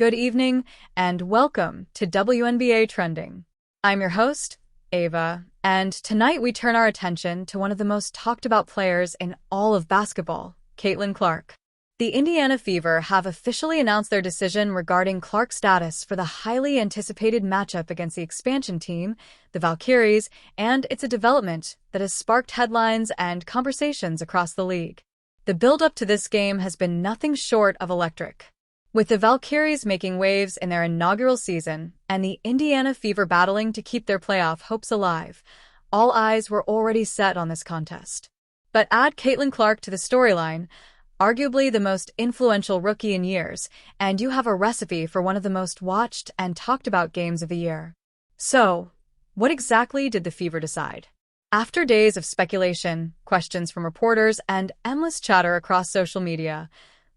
good evening, and welcome to WNBA Trending. I'm your host, Ava, and tonight we turn our attention to one of the most talked about players in all of basketball, Caitlin Clark. The Indiana Fever have officially announced their decision regarding Clark's status for the highly anticipated matchup against the expansion team, the Valkyries, and it's a development that has sparked headlines and conversations across the league. The buildup to this game has been nothing short of electric. With the Valkyries making waves in their inaugural season and the Indiana Fever battling to keep their playoff hopes alive, all eyes were already set on this contest. But add Caitlin Clark to the storyline, arguably the most influential rookie in years, and you have a recipe for one of the most watched and talked about games of the year. So, what exactly did the Fever decide? After days of speculation, questions from reporters, and endless chatter across social media,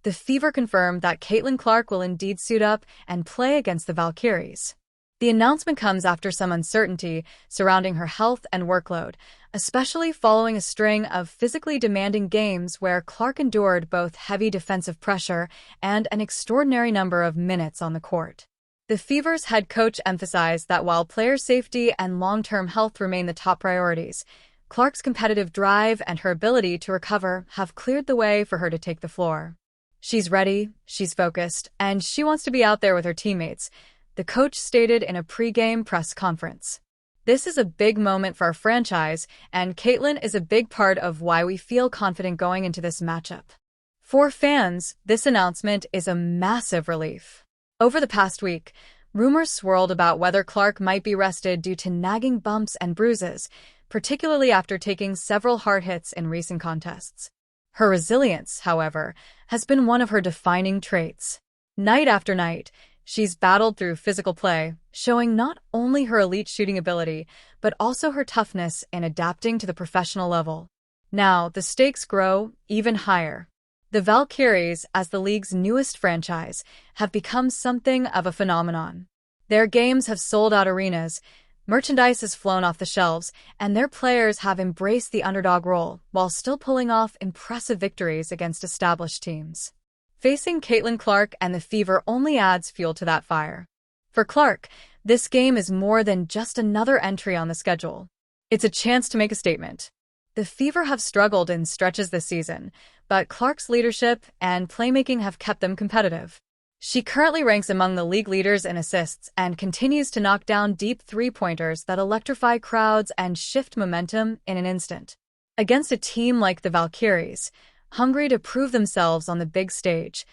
the Fever confirmed that Caitlin Clark will indeed suit up and play against the Valkyries. The announcement comes after some uncertainty surrounding her health and workload, especially following a string of physically demanding games where Clark endured both heavy defensive pressure and an extraordinary number of minutes on the court. The Fever's head coach emphasized that while player safety and long-term health remain the top priorities, Clark's competitive drive and her ability to recover have cleared the way for her to take the floor. She's ready, she's focused, and she wants to be out there with her teammates, the coach stated in a pre-game press conference. This is a big moment for our franchise, and Caitlin is a big part of why we feel confident going into this matchup. For fans, this announcement is a massive relief. Over the past week, rumors swirled about whether Clark might be rested due to nagging bumps and bruises, particularly after taking several hard hits in recent contests. Her resilience, however, has been one of her defining traits. Night after night, she's battled through physical play, showing not only her elite shooting ability, but also her toughness in adapting to the professional level. Now, the stakes grow even higher. The Valkyries, as the league's newest franchise, have become something of a phenomenon. Their games have sold out arenas, merchandise has flown off the shelves, and their players have embraced the underdog role while still pulling off impressive victories against established teams. Facing Caitlin Clark and the Fever only adds fuel to that fire. For Clark, this game is more than just another entry on the schedule. It's a chance to make a statement. The Fever have struggled in stretches this season, but Clark's leadership and playmaking have kept them competitive. She currently ranks among the league leaders in assists and continues to knock down deep three-pointers that electrify crowds and shift momentum in an instant. Against a team like the Valkyries, hungry to prove themselves on the big stage,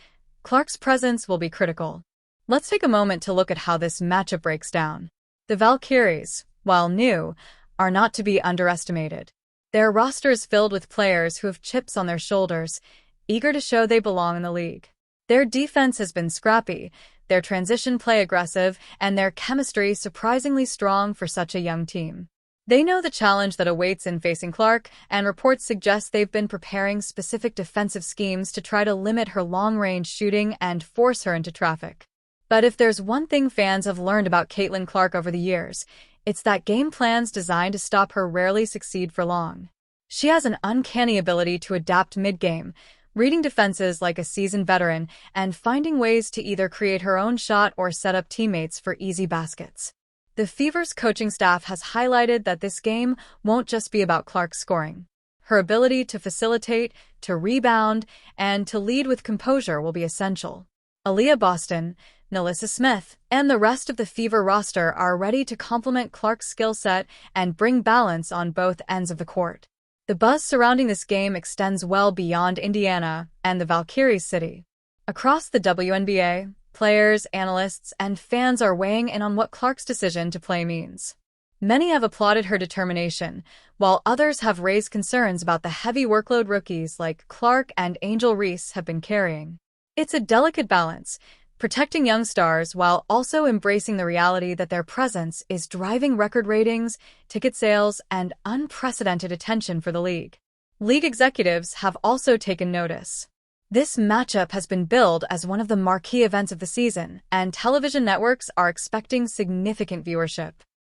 Clark's presence will be critical. Let's take a moment to look at how this matchup breaks down. The Valkyries, while new, are not to be underestimated. Their roster is filled with players who have chips on their shoulders, eager to show they belong in the league. Their defense has been scrappy, their transition play aggressive, and their chemistry surprisingly strong for such a young team. They know the challenge that awaits in facing Clark, and reports suggest they've been preparing specific defensive schemes to try to limit her long-range shooting and force her into traffic. But if there's one thing fans have learned about Caitlin Clark over the years, it's that game plans designed to stop her rarely succeed for long. She has an uncanny ability to adapt mid-game, reading defenses like a seasoned veteran and finding ways to either create her own shot or set up teammates for easy baskets. The Fever's coaching staff has highlighted that this game won't just be about Clark scoring. Her ability to facilitate, to rebound, and to lead with composure will be essential. Aaliyah Boston, Nalissa Smith, and the rest of the Fever roster are ready to complement Clark's skill set and bring balance on both ends of the court. The buzz surrounding this game extends well beyond Indiana and the Valkyries city. Across the WNBA, players, analysts, and fans are weighing in on what Clark's decision to play means. Many have applauded her determination, while others have raised concerns about the heavy workload rookies like Clark and Angel Reese have been carrying. It's a delicate balance, protecting young stars while also embracing the reality that their presence is driving record ratings, ticket sales, and unprecedented attention for the league. League executives have also taken notice. This matchup has been billed as one of the marquee events of the season, and television networks are expecting significant viewership.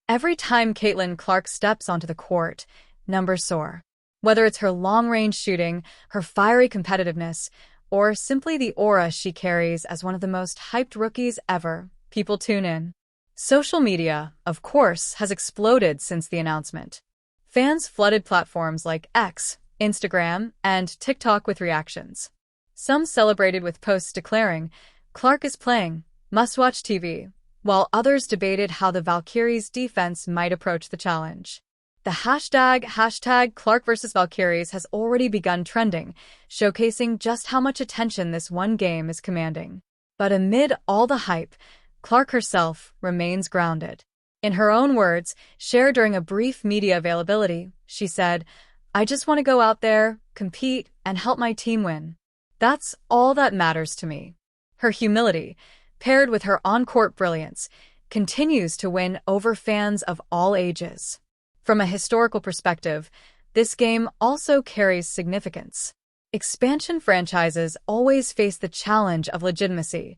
Every time Caitlin Clark steps onto the court, numbers soar. Whether it's her long-range shooting, her fiery competitiveness, or simply the aura she carries as one of the most hyped rookies ever, people tune in. Social media, of course, has exploded since the announcement. Fans flooded platforms like X, Instagram, and TikTok with reactions. Some celebrated with posts declaring, "Clark is playing, must-watch TV," while others debated how the Valkyries' defense might approach the challenge. The hashtag Clark vs. Valkyries has already begun trending, showcasing just how much attention this one game is commanding. But amid all the hype, Clark herself remains grounded. In her own words, shared during a brief media availability, she said, "I just want to go out there, compete, and help my team win. That's all that matters to me." Her humility, paired with her on-court brilliance, continues to win over fans of all ages. From a historical perspective, this game also carries significance. Expansion franchises always face the challenge of legitimacy,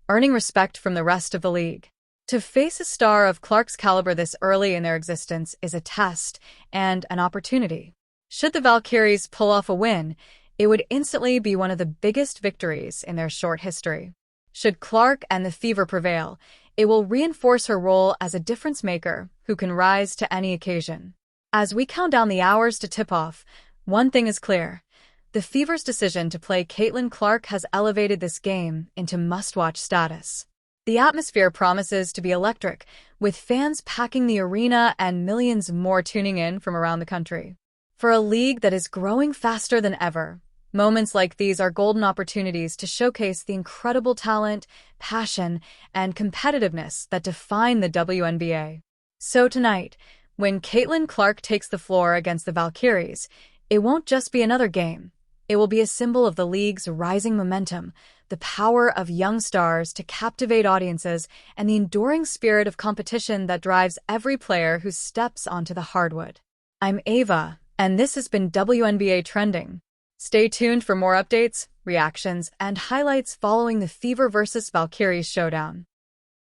earning respect from the rest of the league. To face a star of Clark's caliber this early in their existence is a test and an opportunity. Should the Valkyries pull off a win, it would instantly be one of the biggest victories in their short history. Should Clark and the Fever prevail, it will reinforce her role as a difference-maker who can rise to any occasion. As we count down the hours to tip-off, one thing is clear. The Fever's decision to play Caitlin Clark has elevated this game into must-watch status. The atmosphere promises to be electric, with fans packing the arena and millions more tuning in from around the country. For a league that is growing faster than ever, moments like these are golden opportunities to showcase the incredible talent, passion, and competitiveness that define the WNBA. So tonight, when Caitlin Clark takes the floor against the Valkyries, it won't just be another game. It will be a symbol of the league's rising momentum, the power of young stars to captivate audiences, and the enduring spirit of competition that drives every player who steps onto the hardwood. I'm Ava, and this has been WNBA Trending. Stay tuned for more updates, reactions, and highlights following the Fever vs. Valkyries showdown.